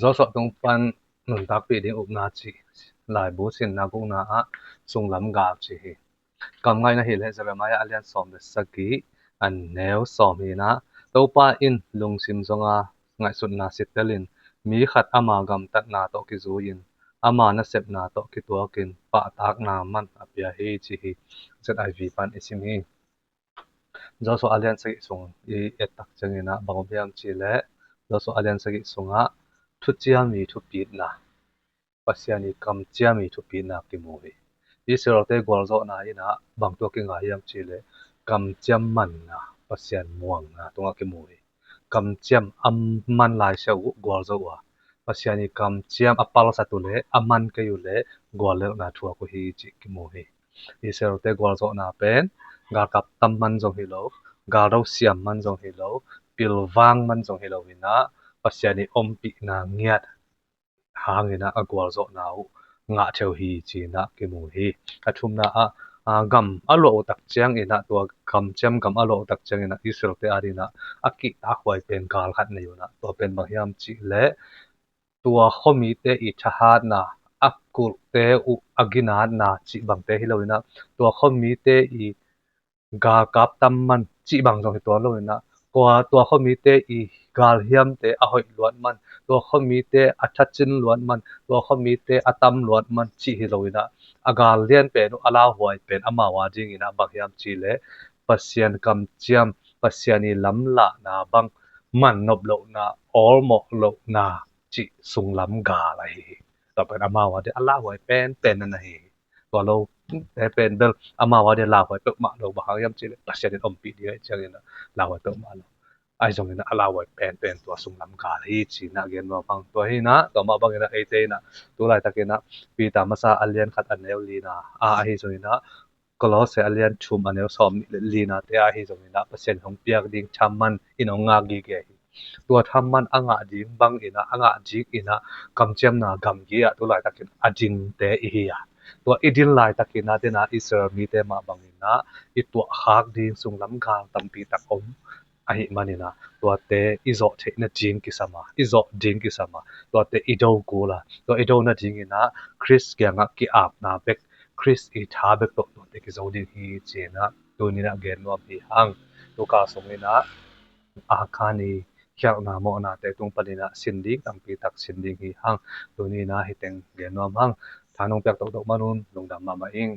do so tung pan nun tak pi ding up na chi lai bu sin na ku na a sung lam ga chi hi kam ngai na hi le Jeremiah alian som de saki an neu som hi na to pa in lung sim zonga ngai sut na sitelin mi khat ama gam tat na to ki zu in ama na sep na to ki to kin pa tak na man apia hi chi hi ziv pan isim hi do so alian saki sung I etak changina bangbiam chi le do so alian saki sunga thu chia mi thu pi na pasiani kam chia mi thu pi na ki mu hi Israel gwal zo na ina bang to ki nga hiam chi le kam chiam man na pasian muang na tunga ki mu hi kam chiam am man lai shau gwal zo wa pasiani kam chiam apal sa tu le aman ke yu le gwal le na thua ko hi chi ki mu hi Israel gwal zo na pen gar kap tam man zo hi lo gar ro siam man zo hi lo pilwang man zo hi lo ina pasiani om pi na ngiat hangina agwal zo na nga theo hi chi na ki mu hi athum na a gam alo tak chiang ina to kam chem gam alo tak chiang ina Israel te arina aki ta khwai pen gal khat nei na to pen bang hiam chi le tua khomi te I thahat na akul te u agina na chi bang te hi loina tua khomi te I ga kap tam man chi bang jong hi to loina tua khomi te I gal hiam te a hoi luat man tua khomi te a thachin luat man tua khomi te atam luat man chi hi loina agal lian pen ala huai pen ama wa ding ina bang hiam chi le pasian kam chiam pasiani lam la na bang man nop lo na all mo lo na chi sung lam ga la hi to pen ama wa de ala huai pen pen na hi to lo te pen bel ama wa de la huai pe ma lo ba hiam chi le pasian om pi dia chang ina la huai pe ma lo ai zong ina ala huai pen to sung lam ga hi chi na gen no bang to hi na to ma bang ina ei te na tu lai takena pi ta masa alian khat an neu li na a hi zo ina kolose alian thum aneu som li na te a hi zo ina pasien hong piak ding chamman in onga gi ge tua thamman anga ding bang ina anga jik ina kamchem na gam gi a tu lai takin ajing te I hi ya tua idin lai takina te na Israel mi te ma bang ina I tua khak ding sung lam gang tampi tak om ahi manina tua te izo the na jing ki sama izo ding ki sama tua te ido kula tua ido na ding ina Chris kyanga ki ap na bek Chris I tha bek to te ki zo ding hi chena tu ni na gen no bi hang tu ka song ina a khani kyak na mo na te tung palina sinding tampi tak sinding hi hang tu ni na hiteng gen no hang thanong pek to manun lungdam ma ing